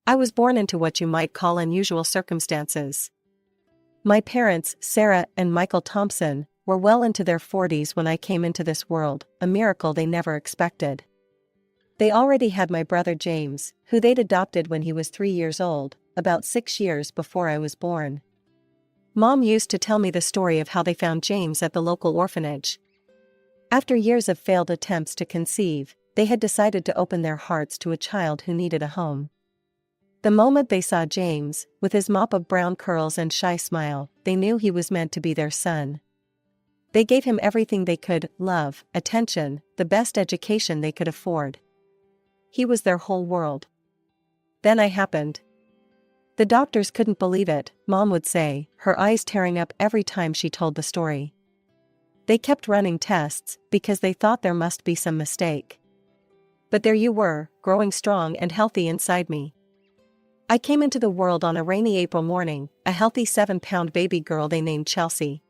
I was born into what you might call unusual circumstances. My parents, Sarah and Michael Thompson, were well into their 40s when I came into this world, a miracle they never expected. They already had my brother James, who they'd adopted when he was 3 years old, about 6 years before I was born. Mom used to tell me the story of how they found James at the local orphanage. After years of failed attempts to conceive, they had decided to open their hearts to a child who needed a home. The moment they saw James, with his mop of brown curls and shy smile, they knew he was meant to be their son. They gave him everything they could: love, attention, the best education they could afford. He was their whole world. Then I happened. The doctors couldn't believe it, Mom would say, her eyes tearing up every time she told the story. They kept running tests, because they thought there must be some mistake. But there you were, growing strong and healthy inside me. I came into the world on a rainy April morning, a healthy 7-pound baby girl they named Chelsea.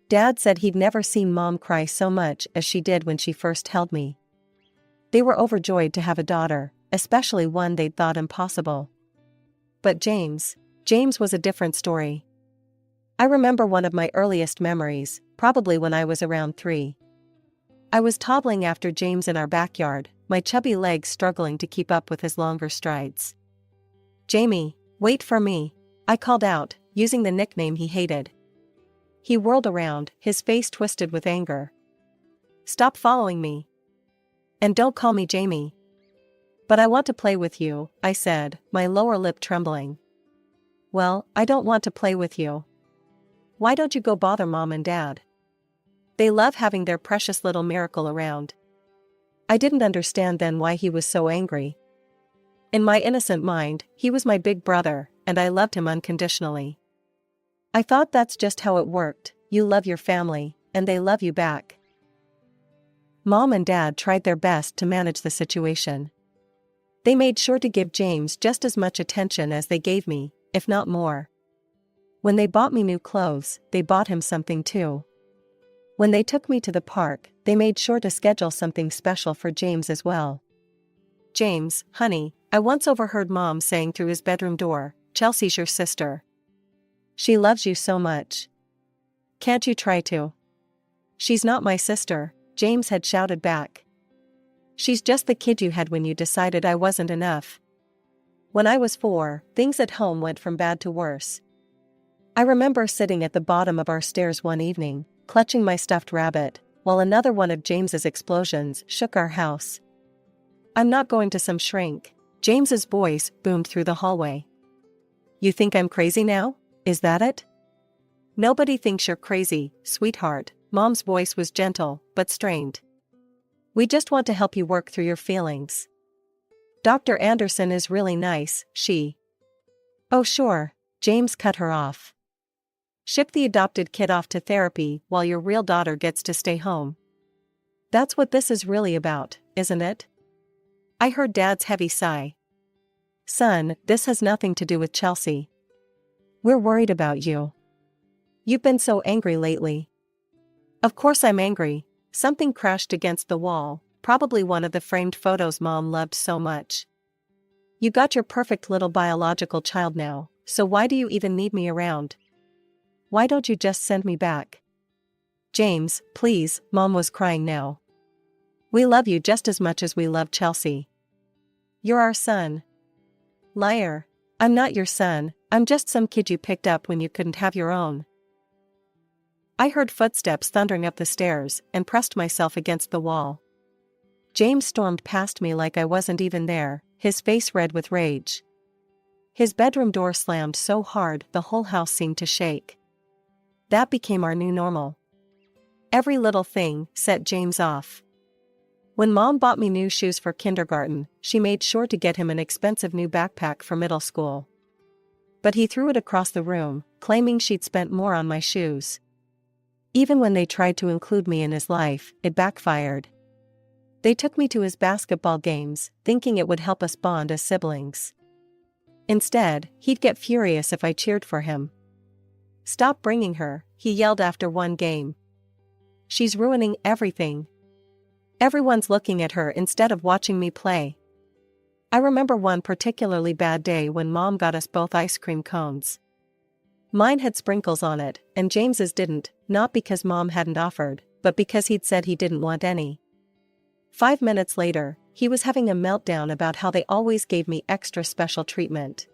Dad said he'd never seen Mom cry so much as she did when she first held me. They were overjoyed to have a daughter, especially one they'd thought impossible. But James was a different story. I remember one of my earliest memories, probably when I was around 3. I was toddling after James in our backyard, my chubby legs struggling to keep up with his longer strides. "Jamie, wait for me," I called out, using the nickname he hated. He whirled around, his face twisted with anger. "Stop following me. And don't call me Jamie." "But I want to play with you," I said, my lower lip trembling. "Well, I don't want to play with you. Why don't you go bother Mom and Dad? They love having their precious little miracle around." I didn't understand then why he was so angry. In my innocent mind, he was my big brother, and I loved him unconditionally. I thought that's just how it worked: you love your family, and they love you back. Mom and Dad tried their best to manage the situation. They made sure to give James just as much attention as they gave me, if not more. When they bought me new clothes, they bought him something too. When they took me to the park, they made sure to schedule something special for James as well. "James, honey," I once overheard Mom saying through his bedroom door, "Chelsea's your sister. She loves you so much. Can't you try to?" "She's not my sister," James had shouted back. "She's just the kid you had when you decided I wasn't enough." When I was 4, things at home went from bad to worse. I remember sitting at the bottom of our stairs one evening, clutching my stuffed rabbit, while another one of James's explosions shook our house. "I'm not going to some shrink," James's voice boomed through the hallway. "You think I'm crazy now? Is that it?" "Nobody thinks you're crazy, sweetheart," Mom's voice was gentle, but strained. "We just want to help you work through your feelings. Dr. Anderson is really nice, she—" "Oh sure," James cut her off. "Ship the adopted kid off to therapy while your real daughter gets to stay home. That's what this is really about, isn't it?" I heard Dad's heavy sigh. "Son, this has nothing to do with Chelsea. We're worried about you. You've been so angry lately." "Of course I'm angry." Something crashed against the wall, probably one of the framed photos Mom loved so much. "You got your perfect little biological child now, so why do you even need me around? Why don't you just send me back?" "James, please," Mom was crying now. "We love you just as much as we love Chelsea. You're our son." "Liar. I'm not your son, I'm just some kid you picked up when you couldn't have your own." I heard footsteps thundering up the stairs and pressed myself against the wall. James stormed past me like I wasn't even there, his face red with rage. His bedroom door slammed so hard the whole house seemed to shake. That became our new normal. Every little thing set James off. When Mom bought me new shoes for kindergarten, she made sure to get him an expensive new backpack for middle school. But he threw it across the room, claiming she'd spent more on my shoes. Even when they tried to include me in his life, it backfired. They took me to his basketball games, thinking it would help us bond as siblings. Instead, he'd get furious if I cheered for him. "Stop bringing her," he yelled after one game. "She's ruining everything. Everyone's looking at her instead of watching me play." I remember one particularly bad day when Mom got us both ice cream cones. Mine had sprinkles on it, and James's didn't, not because Mom hadn't offered, but because he'd said he didn't want any. 5 minutes later, he was having a meltdown about how they always gave me extra special treatment.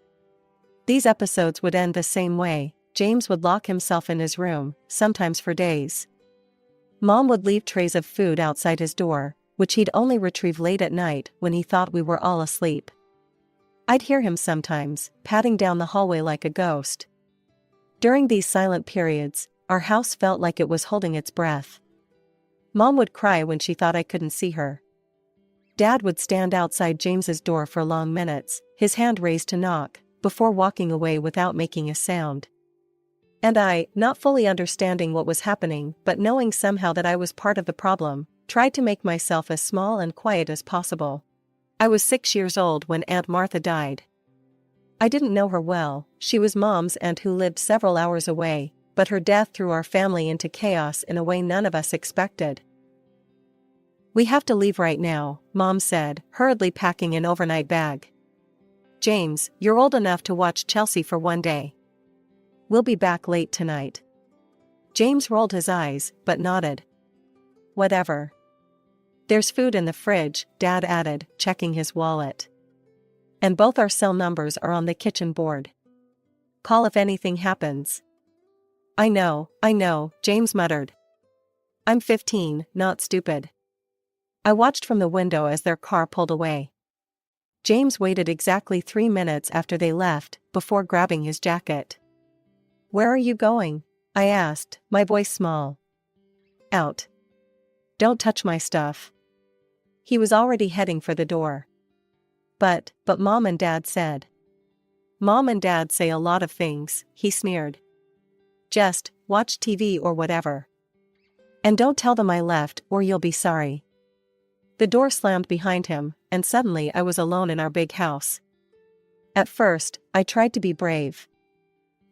These episodes would end the same way. James would lock himself in his room, sometimes for days. Mom would leave trays of food outside his door, which he'd only retrieve late at night when he thought we were all asleep. I'd hear him sometimes, padding down the hallway like a ghost. During these silent periods, our house felt like it was holding its breath. Mom would cry when she thought I couldn't see her. Dad would stand outside James's door for long minutes, his hand raised to knock, before walking away without making a sound. And I, not fully understanding what was happening but knowing somehow that I was part of the problem, tried to make myself as small and quiet as possible. I was 6 years old when Aunt Martha died. I didn't know her well. She was Mom's aunt who lived several hours away, but her death threw our family into chaos in a way none of us expected. "We have to leave right now," Mom said, hurriedly packing an overnight bag. "James, you're old enough to watch Chelsea for one day. We'll be back late tonight." James rolled his eyes, but nodded. "Whatever." "There's food in the fridge," Dad added, checking his wallet. "And both our cell numbers are on the kitchen board. Call if anything happens." I know, James muttered. "I'm 15, not stupid." I watched from the window as their car pulled away. James waited exactly 3 minutes after they left, before grabbing his jacket. "Where are you going?" I asked, my voice small. "Out. Don't touch my stuff." He was already heading for the door. But Mom and Dad said. "Mom and Dad say a lot of things," he sneered. "Just watch TV or whatever. And don't tell them I left or you'll be sorry." The door slammed behind him, and suddenly I was alone in our big house. At first, I tried to be brave.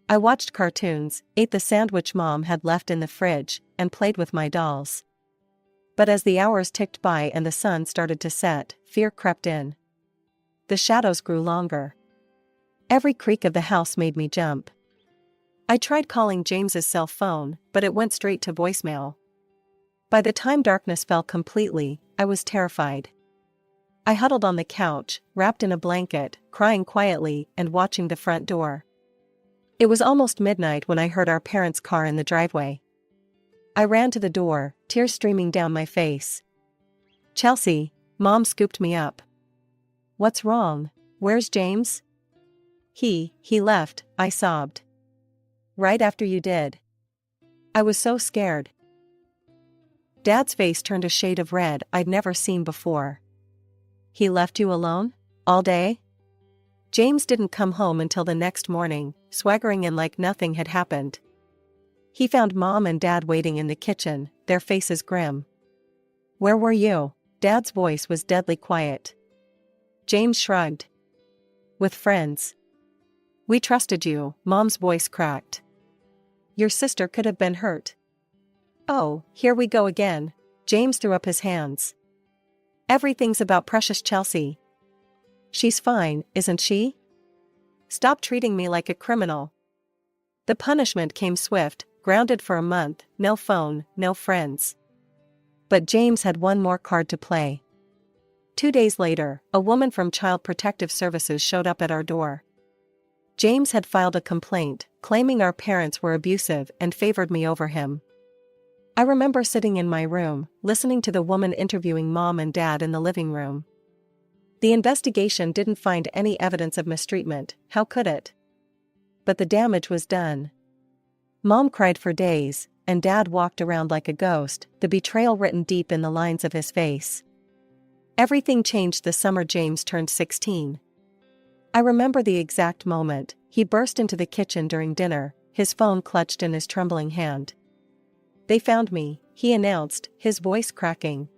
I watched cartoons, ate the sandwich Mom had left in the fridge, and played with my dolls. But as the hours ticked by and the sun started to set, fear crept in. The shadows grew longer. Every creak of the house made me jump. I tried calling James's cell phone, but it went straight to voicemail. By the time darkness fell completely, I was terrified. I huddled on the couch, wrapped in a blanket, crying quietly and watching the front door. It was almost midnight when I heard our parents' car in the driveway. I ran to the door, tears streaming down my face. "Chelsea," Mom scooped me up. "What's wrong? Where's James?" He left," I sobbed. "Right after you did." I was so scared. Dad's face turned a shade of red I'd never seen before. "He left you alone? All day?" James didn't come home until the next morning, swaggering in like nothing had happened. He found Mom and Dad waiting in the kitchen, their faces grim. "Where were you?" Dad's voice was deadly quiet. James shrugged. "With friends." "We trusted you," Mom's voice cracked. "Your sister could have been hurt." "Oh, here we go again." James threw up his hands. "Everything's about precious Chelsea. She's fine, isn't she? Stop treating me like a criminal." The punishment came swift, grounded for a month, no phone, no friends. But James had one more card to play. 2 days later, a woman from Child Protective Services showed up at our door. James had filed a complaint, claiming our parents were abusive and favored me over him. I remember sitting in my room, listening to the woman interviewing Mom and Dad in the living room. The investigation didn't find any evidence of mistreatment, how could it? But the damage was done. Mom cried for days, and Dad walked around like a ghost, the betrayal written deep in the lines of his face. Everything changed the summer James turned 16. I remember the exact moment. He burst into the kitchen during dinner, his phone clutched in his trembling hand. "They found me," he announced, his voice cracking.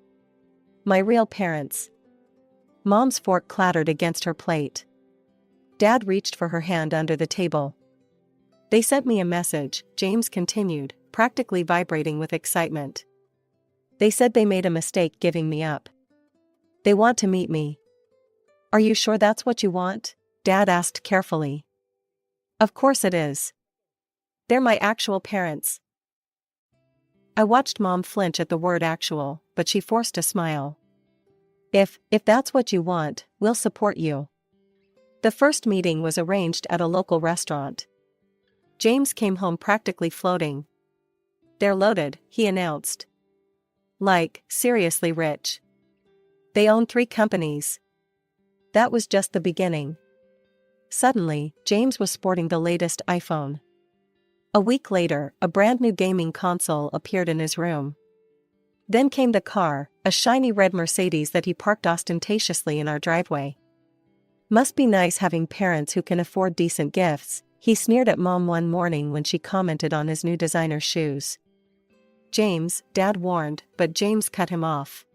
"My real parents." Mom's fork clattered against her plate. Dad reached for her hand under the table. "They sent me a message," James continued, practically vibrating with excitement. "They said they made a mistake giving me up. They want to meet me. Are you sure that's what you want? Dad asked carefully. Of course it is. They're my actual parents. I watched Mom flinch at the word actual, but she forced a smile. If that's what you want, we'll support you. The first meeting was arranged at a local restaurant. James came home practically floating. They're loaded, he announced. Like, seriously rich. They own 3 companies. That was just the beginning. Suddenly, James was sporting the latest iPhone. A week later, a brand new gaming console appeared in his room. Then came the car, a shiny red Mercedes that he parked ostentatiously in our driveway. Must be nice having parents who can afford decent gifts, he sneered at Mom one morning when she commented on his new designer shoes. James, Dad warned, but James cut him off.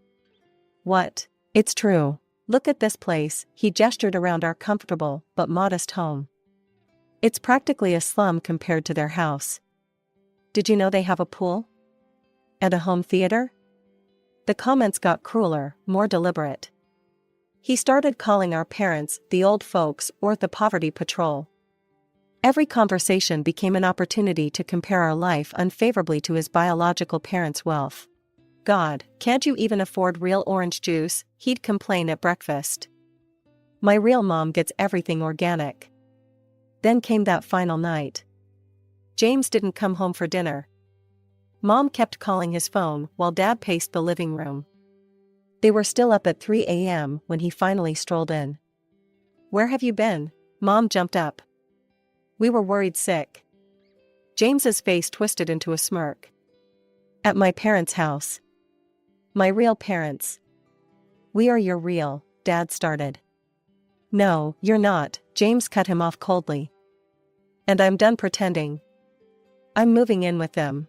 What? It's true. Look at this place, he gestured around our comfortable but modest home. It's practically a slum compared to their house. Did you know they have a pool? And a home theater? The comments got crueler, more deliberate. He started calling our parents the old folks or the poverty patrol. Every conversation became an opportunity to compare our life unfavorably to his biological parents' wealth. God, can't you even afford real orange juice? He'd complain at breakfast. My real mom gets everything organic. Then came that final night. James didn't come home for dinner. Mom kept calling his phone while Dad paced the living room. They were still up at 3 a.m. when he finally strolled in. Where have you been? Mom jumped up. We were worried sick. James's face twisted into a smirk. At my parents' house. My real parents. We are your real, Dad started. No, you're not, James cut him off coldly. And I'm done pretending. I'm moving in with them.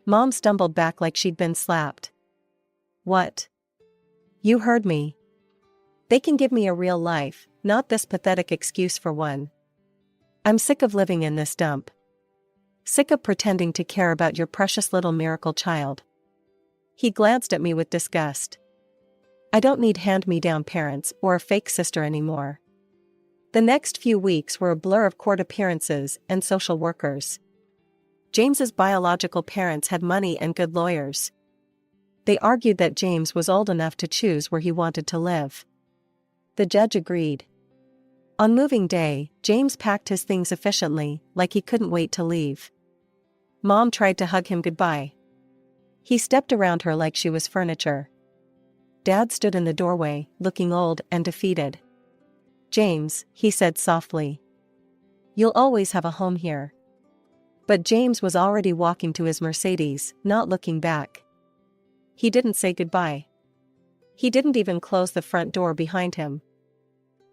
Mom stumbled back like she'd been slapped. What? You heard me. They can give me a real life, not this pathetic excuse for one. I'm sick of living in this dump. Sick of pretending to care about your precious little miracle child. He glanced at me with disgust. I don't need hand-me-down parents or a fake sister anymore. The next few weeks were a blur of court appearances and social workers. James's biological parents had money and good lawyers. They argued that James was old enough to choose where he wanted to live. The judge agreed. On moving day, James packed his things efficiently, like he couldn't wait to leave. Mom tried to hug him goodbye. He stepped around her like she was furniture. Dad stood in the doorway, looking old and defeated. James, he said softly. You'll always have a home here. But James was already walking to his Mercedes, not looking back. He didn't say goodbye. He didn't even close the front door behind him.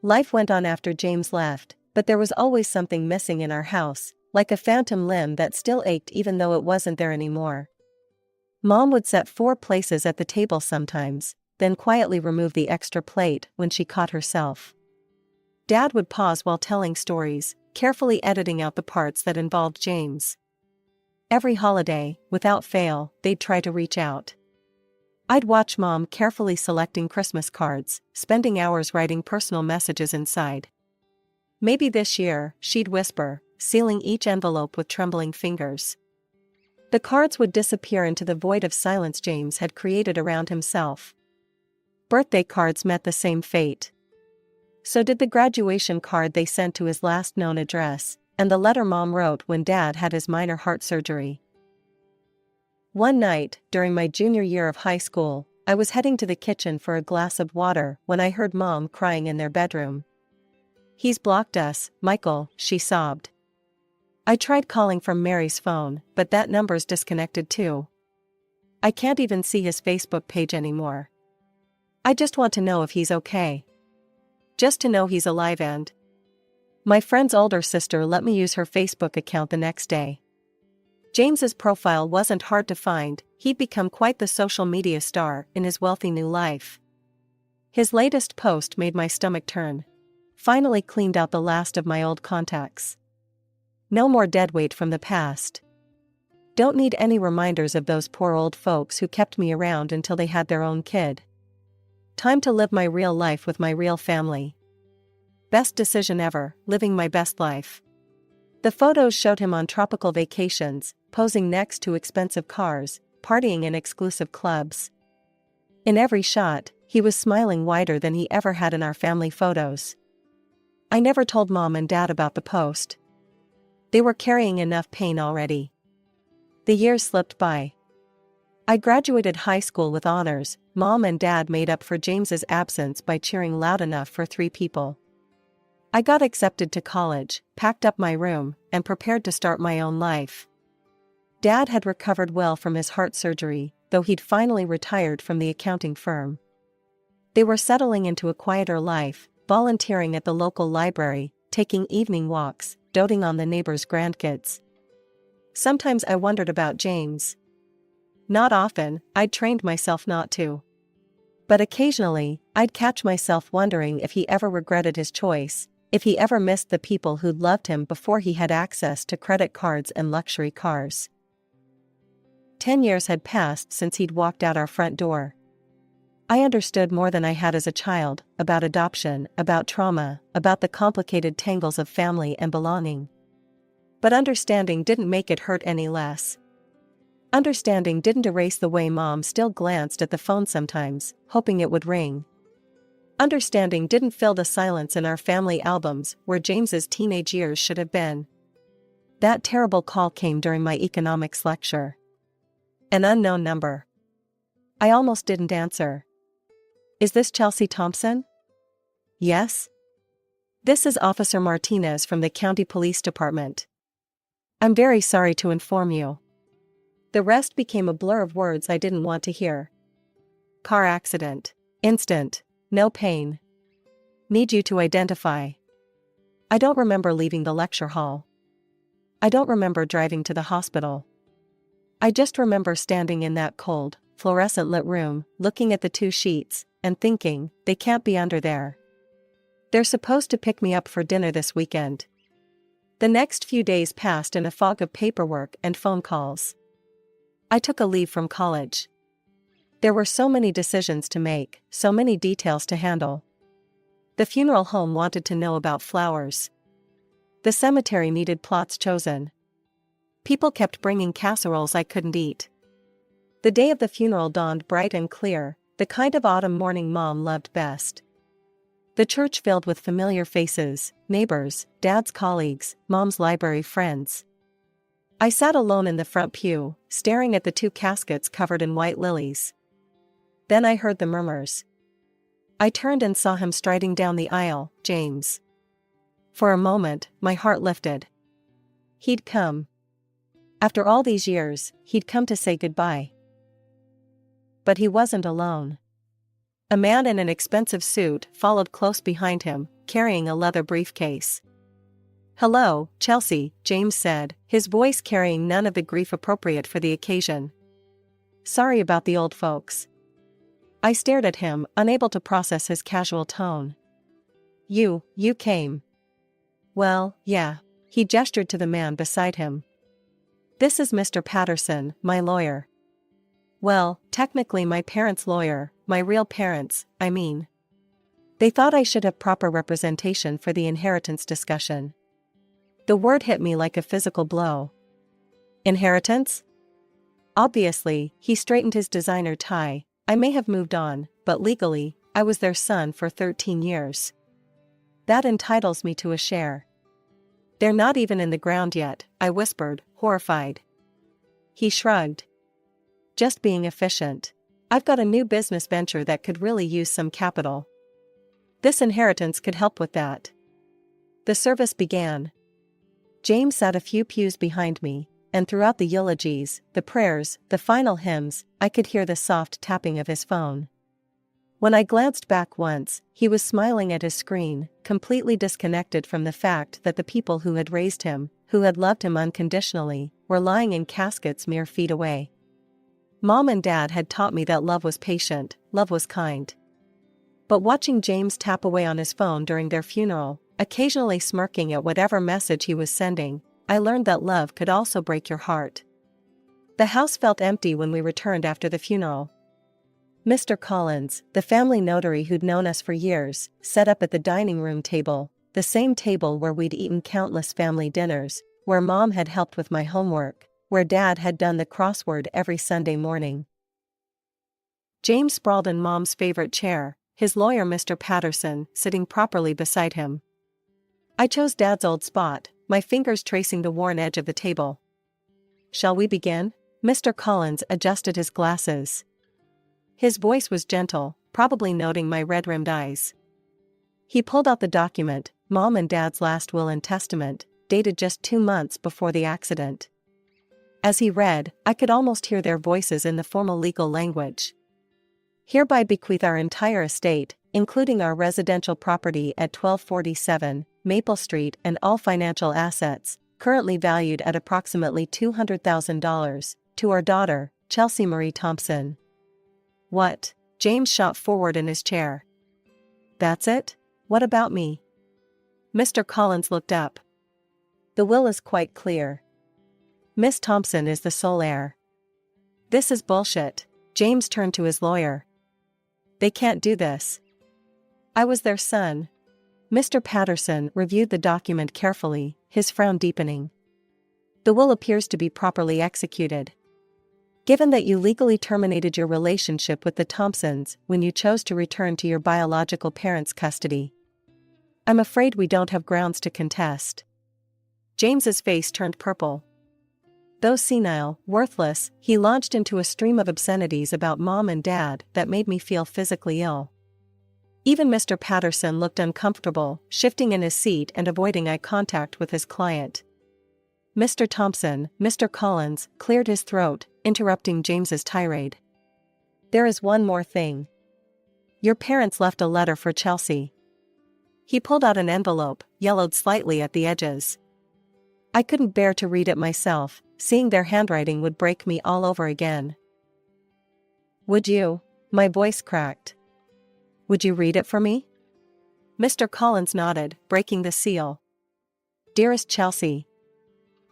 Life went on after James left, but there was always something missing in our house, like a phantom limb that still ached even though it wasn't there anymore. Mom would set 4 places at the table sometimes, then quietly remove the extra plate when she caught herself. Dad would pause while telling stories, carefully editing out the parts that involved James. Every holiday, without fail, they'd try to reach out. I'd watch Mom carefully selecting Christmas cards, spending hours writing personal messages inside. Maybe this year, she'd whisper, sealing each envelope with trembling fingers. The cards would disappear into the void of silence James had created around himself. Birthday cards met the same fate. So did the graduation card they sent to his last known address, and the letter Mom wrote when Dad had his minor heart surgery. One night, during my junior year of high school, I was heading to the kitchen for a glass of water when I heard Mom crying in their bedroom. He's blocked us, Michael, she sobbed. I tried calling from Mary's phone, but that number's disconnected too. I can't even see his Facebook page anymore. I just want to know if he's okay. Just to know he's alive and... My friend's older sister let me use her Facebook account the next day. James's profile wasn't hard to find, he'd become quite the social media star in his wealthy new life. His latest post made my stomach turn. Finally cleaned out the last of my old contacts. No more deadweight from the past. Don't need any reminders of those poor old folks who kept me around until they had their own kid. Time to live my real life with my real family. Best decision ever, living my best life. The photos showed him on tropical vacations, posing next to expensive cars, partying in exclusive clubs. In every shot, he was smiling wider than he ever had in our family photos. I never told Mom and Dad about the post. They were carrying enough pain already. The years slipped by. I graduated high school with honors. Mom and Dad made up for James's absence by cheering loud enough for 3 people. I got accepted to college, packed up my room, and prepared to start my own life. Dad had recovered well from his heart surgery, though he'd finally retired from the accounting firm. They were settling into a quieter life, volunteering at the local library, taking evening walks, doting on the neighbors' grandkids. Sometimes I wondered about James. Not often, I'd trained myself not to. But occasionally, I'd catch myself wondering if he ever regretted his choice, if he ever missed the people who'd loved him before he had access to credit cards and luxury cars. 10 years had passed since he'd walked out our front door. I understood more than I had as a child, about adoption, about trauma, about the complicated tangles of family and belonging. But understanding didn't make it hurt any less. Understanding didn't erase the way Mom still glanced at the phone sometimes, hoping it would ring. Understanding didn't fill the silence in our family albums where James's teenage years should have been. That terrible call came during my economics lecture. An unknown number. I almost didn't answer. Is this Chelsea Thompson? Yes. This is Officer Martinez from the County Police Department. I'm very sorry to inform you. The rest became a blur of words I didn't want to hear. Car accident. Instant. No pain. Need you to identify. I don't remember leaving the lecture hall. I don't remember driving to the hospital. I just remember standing in that cold, fluorescent lit room, looking at the 2 sheets, and thinking, they can't be under there. They're supposed to pick me up for dinner this weekend. The next few days passed in a fog of paperwork and phone calls. I took a leave from college. There were so many decisions to make, so many details to handle. The funeral home wanted to know about flowers. The cemetery needed plots chosen. People kept bringing casseroles I couldn't eat. The day of the funeral dawned bright and clear, the kind of autumn morning Mom loved best. The church filled with familiar faces, neighbors, Dad's colleagues, Mom's library friends. I sat alone in the front pew, staring at the 2 caskets covered in white lilies. Then I heard the murmurs. I turned and saw him striding down the aisle, James. For a moment, my heart lifted. He'd come. After all these years, he'd come to say goodbye. But he wasn't alone. A man in an expensive suit followed close behind him, carrying a leather briefcase. "Hello, Chelsea," James said, his voice carrying none of the grief appropriate for the occasion. "Sorry about the old folks." I stared at him, unable to process his casual tone. You came." "Well, yeah." He gestured to the man beside him. "This is Mr. Patterson, my lawyer." "Well, technically my parents' lawyer, my real parents, I mean. They thought I should have proper representation for the inheritance discussion." The word hit me like a physical blow. Inheritance? Obviously, he straightened his designer tie. I may have moved on, but legally, I was their son for 13 years. That entitles me to a share. "They're not even in the ground yet," I whispered, horrified. He shrugged. "Just being efficient. I've got a new business venture that could really use some capital. This inheritance could help with that." The service began. James sat a few pews behind me, and throughout the eulogies, the prayers, the final hymns, I could hear the soft tapping of his phone. When I glanced back once, he was smiling at his screen, completely disconnected from the fact that the people who had raised him, who had loved him unconditionally, were lying in caskets mere feet away. Mom and Dad had taught me that love was patient, love was kind. But watching James tap away on his phone during their funeral, occasionally smirking at whatever message he was sending, I learned that love could also break your heart. The house felt empty when we returned after the funeral. Mr. Collins, the family notary who'd known us for years, sat up at the dining room table, the same table where we'd eaten countless family dinners, where Mom had helped with my homework, where Dad had done the crossword every Sunday morning. James sprawled in Mom's favorite chair, his lawyer Mr. Patterson sitting properly beside him. I chose Dad's old spot, my fingers tracing the worn edge of the table. "Shall we begin?" Mr. Collins adjusted his glasses. His voice was gentle, probably noting my red-rimmed eyes. He pulled out the document, Mom and Dad's last will and testament, dated just 2 months before the accident. As he read, I could almost hear their voices in the formal legal language. "Hereby bequeath our entire estate, including our residential property at 1247 Maple Street and all financial assets, currently valued at approximately $200,000, to our daughter, Chelsea Marie Thompson." "What?" James shot forward in his chair. "That's it? What about me?" Mr. Collins looked up. "The will is quite clear. Miss Thompson is the sole heir." "This is bullshit." James turned to his lawyer. "They can't do this. I was their son." Mr. Patterson reviewed the document carefully, his frown deepening. "The will appears to be properly executed. Given that you legally terminated your relationship with the Thompsons when you chose to return to your biological parents' custody, I'm afraid we don't have grounds to contest." James's face turned purple. Though senile, worthless, he launched into a stream of obscenities about Mom and Dad that made me feel physically ill. Even Mr. Patterson looked uncomfortable, shifting in his seat and avoiding eye contact with his client. "Mr. Thompson," Mr. Collins cleared his throat, interrupting James's tirade. "There is one more thing. Your parents left a letter for Chelsea." He pulled out an envelope, yellowed slightly at the edges. I couldn't bear to read it myself, seeing their handwriting would break me all over again. "Would you?" My voice cracked. "Would you read it for me?" Mr. Collins nodded, breaking the seal. "Dearest Chelsea,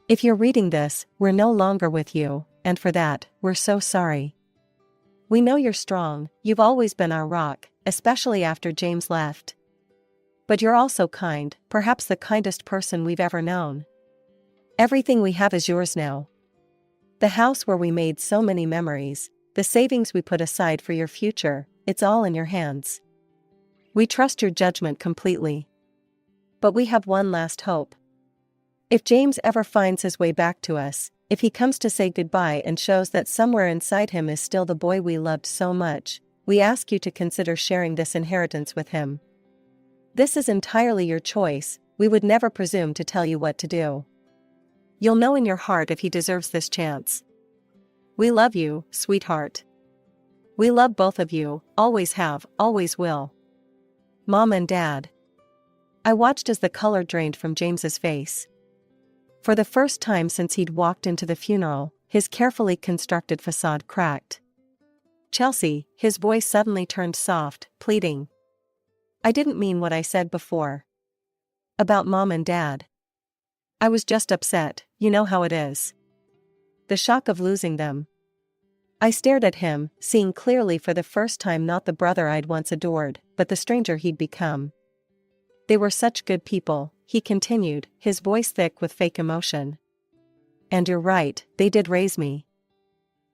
if you're reading this, we're no longer with you, and for that, we're so sorry. We know you're strong, you've always been our rock, especially after James left. But you're also kind, perhaps the kindest person we've ever known. Everything we have is yours now. The house where we made so many memories, the savings we put aside for your future, it's all in your hands. We trust your judgment completely. But we have one last hope. If James ever finds his way back to us, if he comes to say goodbye and shows that somewhere inside him is still the boy we loved so much, we ask you to consider sharing this inheritance with him. This is entirely your choice, we would never presume to tell you what to do. You'll know in your heart if he deserves this chance. We love you, sweetheart. We love both of you, always have, always will. Mom and Dad." I watched as the color drained from James's face. For the first time since he'd walked into the funeral, his carefully constructed facade cracked. "Chelsea," his voice suddenly turned soft, pleading. "I didn't mean what I said before. About Mom and Dad. I was just upset, you know how it is. The shock of losing them." I stared at him, seeing clearly for the first time not the brother I'd once adored, but the stranger he'd become. "They were such good people," he continued, his voice thick with fake emotion. "And you're right, they did raise me.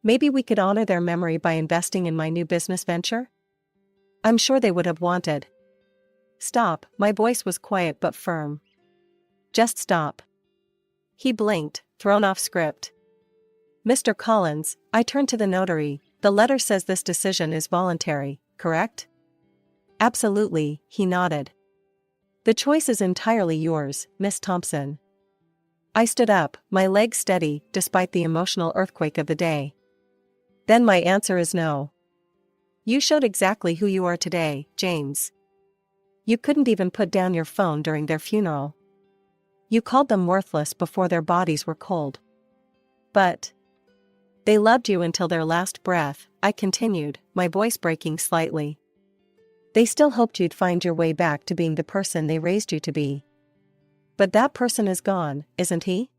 Maybe we could honor their memory by investing in my new business venture? I'm sure they would have wanted." "Stop," my voice was quiet but firm. "Just stop." He blinked, thrown off script. "Mr. Collins," I turned to the notary, "the letter says this decision is voluntary, correct?" "Absolutely," he nodded. "The choice is entirely yours, Miss Thompson." I stood up, my legs steady, despite the emotional earthquake of the day. "Then my answer is no. You showed exactly who you are today, James. You couldn't even put down your phone during their funeral. You called them worthless before their bodies were cold. But they loved you until their last breath," I continued, my voice breaking slightly. "They still hoped you'd find your way back to being the person they raised you to be. But that person is gone, isn't he?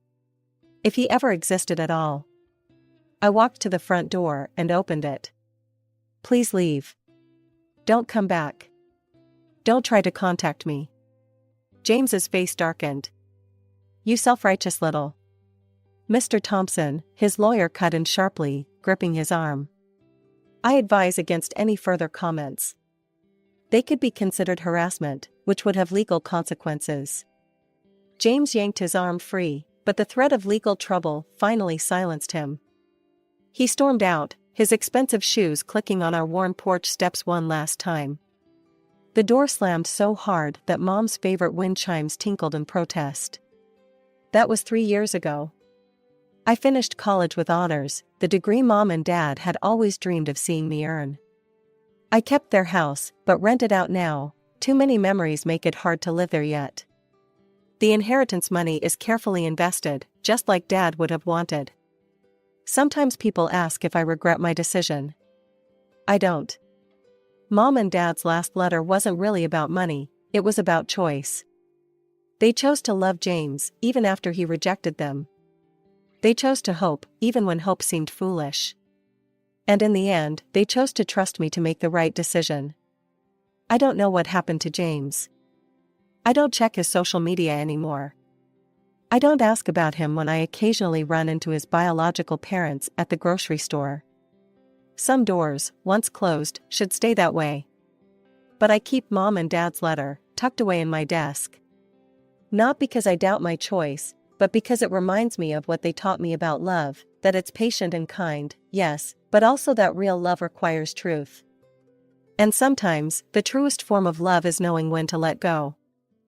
If he ever existed at all." I walked to the front door and opened it. Please leave. Don't come back. Don't try to contact me. James's face darkened. You self-righteous little. Mr. Thompson, his lawyer cut in sharply, gripping his arm. I advise against any further comments. They could be considered harassment, which would have legal consequences. James yanked his arm free, but the threat of legal trouble finally silenced him. He stormed out, his expensive shoes clicking on our worn porch steps one last time. The door slammed so hard that Mom's favorite wind chimes tinkled in protest. That was 3 years ago. I finished college with honors, the degree Mom and Dad had always dreamed of seeing me earn. I kept their house, but rent it out now. Too many memories make it hard to live there yet. The inheritance money is carefully invested, just like Dad would have wanted. Sometimes people ask if I regret my decision. I don't. Mom and Dad's last letter wasn't really about money, it was about choice. They chose to love James, even after he rejected them. They chose to hope, even when hope seemed foolish. And in the end, they chose to trust me to make the right decision. I don't know what happened to James. I don't check his social media anymore. I don't ask about him when I occasionally run into his biological parents at the grocery store. Some doors, once closed, should stay that way. But I keep Mom and Dad's letter, tucked away in my desk. Not because I doubt my choice, but because it reminds me of what they taught me about love, that it's patient and kind, yes, but also that real love requires truth. And sometimes, the truest form of love is knowing when to let go.